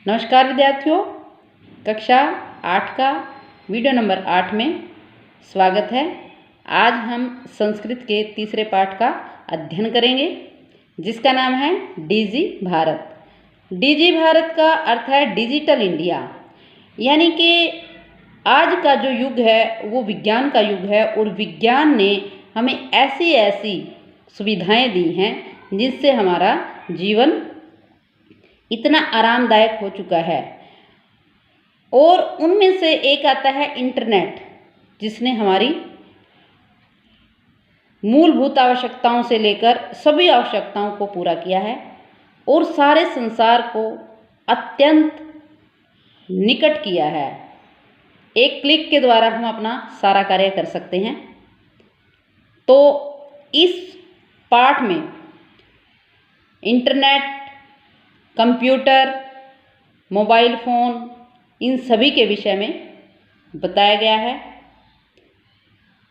नमस्कार विद्यार्थियों, कक्षा 8 का वीडियो नंबर 8 में स्वागत है। आज हम संस्कृत के तीसरे पाठ का अध्ययन करेंगे जिसका नाम है डीजी भारत। डीजी भारत का अर्थ है डिजिटल इंडिया, यानी कि आज का जो युग है वो विज्ञान का युग है और विज्ञान ने हमें ऐसी ऐसी सुविधाएं दी हैं जिससे हमारा जीवन इतना आरामदायक हो चुका है। और उनमें से एक आता है इंटरनेट, जिसने हमारी मूलभूत आवश्यकताओं से लेकर सभी आवश्यकताओं को पूरा किया है और सारे संसार को अत्यंत निकट किया है। एक क्लिक के द्वारा हम अपना सारा कार्य कर सकते हैं। तो इस पाठ में इंटरनेट, कंप्यूटर, मोबाइल फ़ोन, इन सभी के विषय में बताया गया है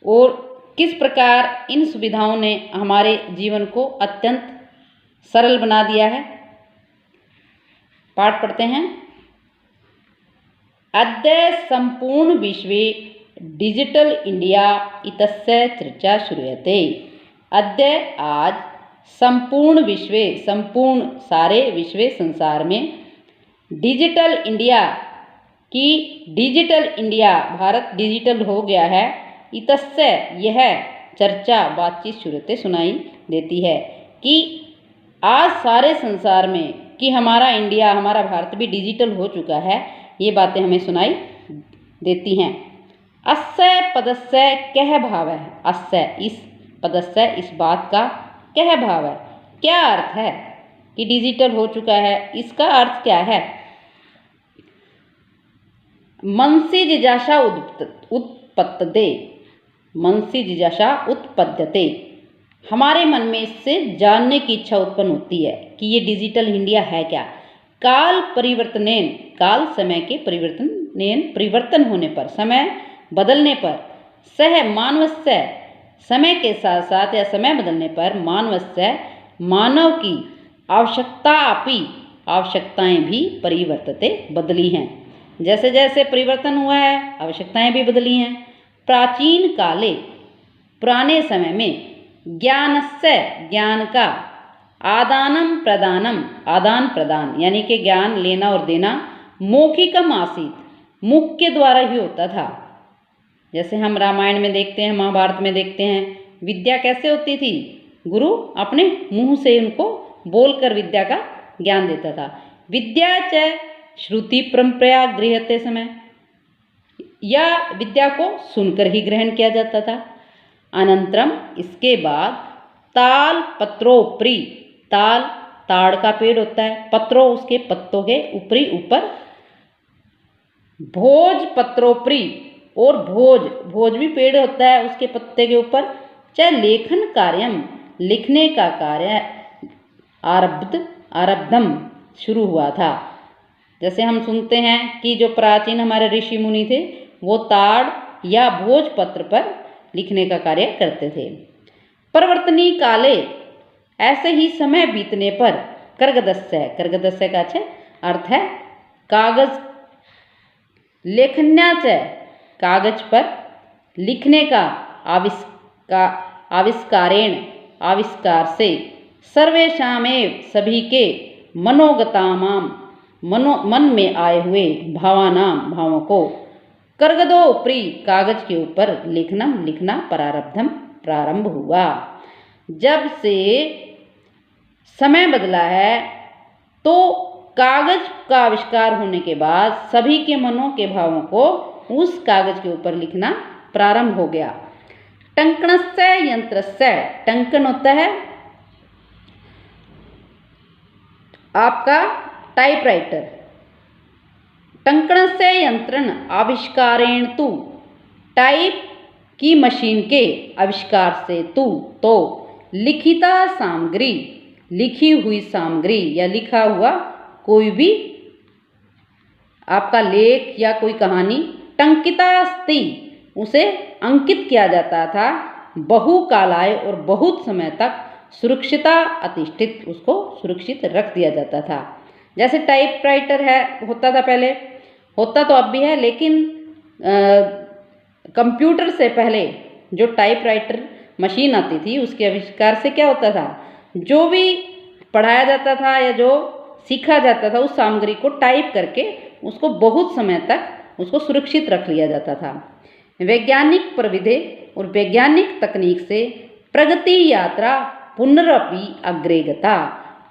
और किस प्रकार इन सुविधाओं ने हमारे जीवन को अत्यंत सरल बना दिया है। पाठ पढ़ते हैं। अद्य संपूर्ण विश्वे डिजिटल इंडिया इत्यस्य चर्चा श्रूयते। अद्य आज संपूर्ण विश्वे, संपूर्ण सारे विश्व संसार में डिजिटल इंडिया की डिजिटल इंडिया, भारत डिजिटल हो गया है। इतस्य यह चर्चा, बातचीत श्रूयते सुनाई देती है कि आज सारे संसार में कि हमारा इंडिया, हमारा भारत भी डिजिटल हो चुका है। ये बातें हमें सुनाई देती हैं। अस्य पदस्य कह भाव है। अस्य, इस पदस्य, इस बात का क्या भाव है, क्या अर्थ है कि डिजिटल हो चुका है। इसका अर्थ क्या है? मनसि जिज्ञासा उत्पद्यते, मनसि जिज्ञासा उत्पद्यते, हमारे मन में इससे जानने की इच्छा उत्पन्न होती है कि ये डिजिटल इंडिया है क्या। काल परिवर्तनेन, काल समय के परिवर्तन होने पर, समय बदलने पर, सह मानवस्य, समय के साथ साथ या समय बदलने पर, मानवस्य, मानव की आवश्यकताएं भी परिवर्तते, बदली हैं। जैसे जैसे परिवर्तन हुआ है आवश्यकताएं भी बदली हैं। प्राचीन काले, पुराने समय में, ज्ञानस्य, ज्ञान का, आदानम प्रदानम, आदान प्रदान यानी कि ज्ञान लेना और देना, मौखिकम आसीत, मुख के द्वारा ही होता था। जैसे हम रामायण में देखते हैं, महाभारत में देखते हैं, विद्या कैसे होती थी? गुरु अपने मुंह से उनको बोलकर विद्या का ज्ञान देता था। विद्या च श्रुति परंपरा गृह्यते समय, या विद्या को सुनकर ही ग्रहण किया जाता था। अनंतरम, इसके बाद, ताल पत्रोपरि, ताल ताड़ का पेड़ होता है, पत्रों उसके पत्तों के ऊपरी ऊपर, भोज पत्रोपरि, और भोज भी पेड़ होता है उसके पत्ते के ऊपर, चाहे लेखन कार्यम, लिखने का कार्य आरब्धम शुरू हुआ था। जैसे हम सुनते हैं कि जो प्राचीन हमारे ऋषि मुनि थे वो ताड़ या भोजपत्र पर लिखने का कार्य करते थे। परिवर्तनी काले, ऐसे ही समय बीतने पर, कर्गदस्य, कर्गदस्य का अर्थ है कागज, लेखन्याच, कागज पर लिखने का, आविष्कारेण, आविष्कार से, सर्वेषामेव, सभी के, मनोगतामाम, मन में आए हुए, भावानाम, भावों को, कर्गदोपरि, कागज के ऊपर लिखना प्रारंभ हुआ। जब से समय बदला है तो कागज का आविष्कार होने के बाद सभी के मनों के भावों को उस कागज के ऊपर लिखना प्रारंभ हो गया। टंकणस्य यंत्रस्य, टंकन होता है आपका टाइपराइटर। टंकणस्य यंत्रण आविष्कारेण तु, टाइप की मशीन के आविष्कार से, तू तो, लिखिता सामग्री, लिखी हुई सामग्री या लिखा हुआ कोई भी आपका लेख या कोई कहानी, टंकिता अस्ति, उसे अंकित किया जाता था, बहुकालाय, और बहुत समय तक सुरक्षिता अतिष्ठित, उसको सुरक्षित रख दिया जाता था। जैसे टाइपराइटर है, होता था पहले, होता तो अब भी है, लेकिन कंप्यूटर से पहले जो टाइपराइटर मशीन आती थी उसके आविष्कार से क्या होता था, जो भी पढ़ाया जाता था या जो सीखा जाता था उस सामग्री को टाइप करके उसको बहुत समय तक उसको सुरक्षित रख लिया जाता था। वैज्ञानिक प्रविधि और वैज्ञानिक तकनीक से प्रगति यात्रा पुनरपि अग्रे गता,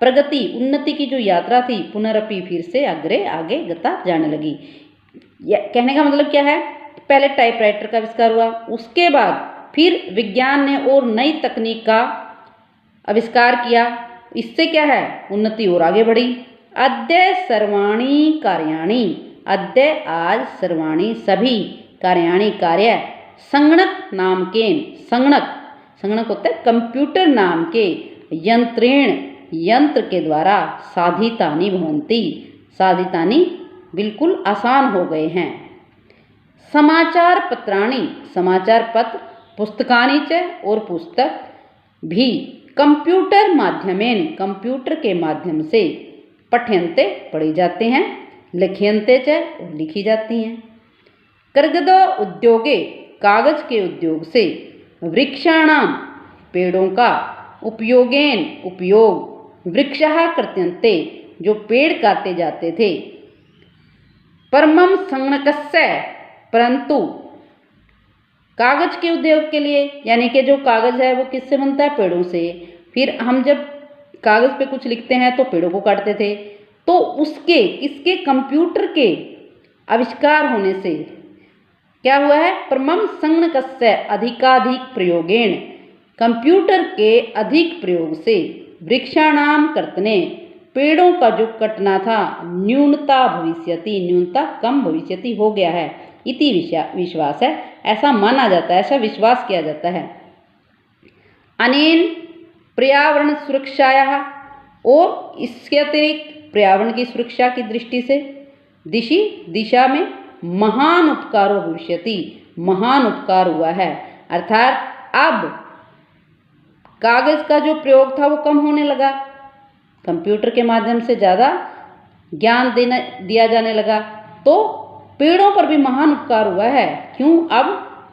प्रगति उन्नति की जो यात्रा थी पुनरपि फिर से अग्रे आगे गता जाने लगी। कहने का मतलब क्या है, पहले टाइपराइटर का आविष्कार हुआ, उसके बाद फिर विज्ञान ने और नई तकनीक का आविष्कार किया, इससे क्या है उन्नति और आगे बढ़ी। अद्य सर्वाणी कार्याणि, अद्य आज सर्वाणी सभी कार्याणि कार्य संगणक नाम के, संगणक होता है कंप्यूटर नाम के यंत्रेण यंत्र के द्वारा साधितानि भवन्ति, साधितानि बिल्कुल आसान हो गए हैं। समाचार पत्राणि, समाचार पत्र, पुस्तकानि च और पुस्तक भी कंप्यूटर माध्यमेन, कंप्यूटर के माध्यम से पठ्यन्ते पढ़े जाते हैं, लिख्यन्ते च और लिखी जाती हैं। कागद उद्योगे, कागज के उद्योग से वृक्षाणाम पेड़ों का उपयोगेन उपयोग वृक्षः कृत्यन्ते जो पेड़ काटे जाते थे। परमं संगणकस्य, परंतु कागज के उद्योग के लिए, यानी कि जो कागज है वो किससे बनता है, पेड़ों से। फिर हम जब कागज पे कुछ लिखते हैं तो पेड़ों को काटते थे, तो उसके किसके कंप्यूटर के आविष्कार होने से क्या हुआ है, परमं संगणकस्य अधिकाधिक प्रयोगेण, कंप्यूटर के अधिक प्रयोग से वृक्षाणाम कर्तने, पेड़ों का जो कटना था न्यूनता भविष्यति, न्यूनता कम भविष्यति हो गया है, इति विश्वास है, ऐसा माना जाता है, ऐसा विश्वास किया जाता है। अनेन पर्यावरण सुरक्षाया, और इसके अतिरिक्त पर्यावरण की सुरक्षा की दृष्टि से दिशा में महान उपकारो भविष्यति, महान उपकार हुआ है, अर्थात अब कागज का जो प्रयोग था वो कम होने लगा, कंप्यूटर के माध्यम से ज़्यादा ज्ञान दिया जाने लगा, तो पेड़ों पर भी महान उपकार हुआ है। क्यों, अब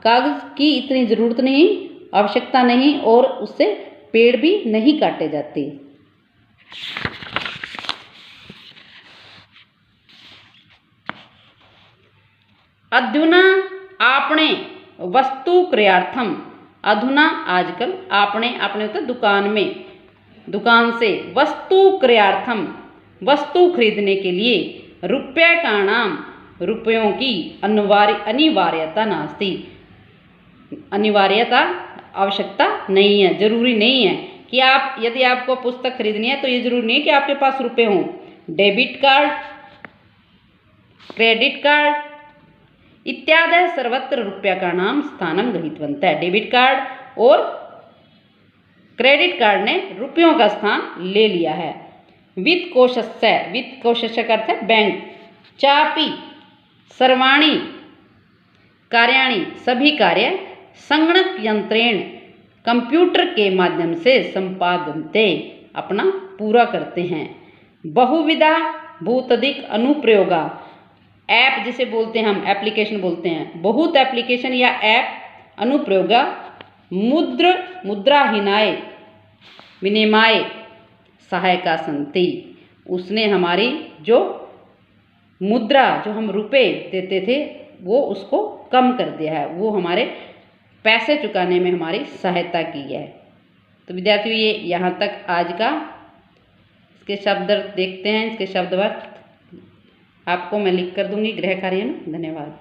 कागज की इतनी ज़रूरत नहीं, आवश्यकता नहीं, और उससे पेड़ भी नहीं काटे जाते। अधुना आपणे वस्तु क्रयार्थम, अधुना आजकल, आपणे आपने होता दुकान में, दुकान से, वस्तु क्रयार्थम वस्तु खरीदने के लिए, रुपये का नाम रुपयों की अनिवार्यता नास्ति, अनिवार्यता आवश्यकता नहीं है, जरूरी नहीं है कि आप, यदि आपको पुस्तक खरीदनी है तो ये जरूरी नहीं है कि आपके पास रुपए हों। डेबिट कार्ड, क्रेडिट कार्ड इत्यादि सर्वत्र रुपया का नाम स्थानम गृहीतवन्तः, डेबिट कार्ड और क्रेडिट कार्ड ने रुपयों का स्थान ले लिया है। वित्त कोशस्य, वित्त कोशस्य का अर्थ है बैंक, चापी सर्वाणी कार्याणि सभी कार्य संगणक यंत्रेण कंप्यूटर के माध्यम से संपादनते अपना पूरा करते हैं। बहुविधा भूतधिक अनुप्रयोगा, ऐप जिसे बोलते हैं हम, एप्लीकेशन बोलते हैं, बहुत एप्लीकेशन या ऐप अनुप्रयोगा मुद्राहीनाय विनिमय सहायका संति, उसने हमारी जो मुद्रा, जो हम रुपए देते थे वो उसको कम कर दिया है, वो हमारे पैसे चुकाने में हमारी सहायता की है। तो विद्यार्थियों, ये यहाँ तक आज का, इसके शब्द देखते हैं, इसके शब्दवाद आपको मैं लिख कर दूंगी गृह कार्य में। धन्यवाद।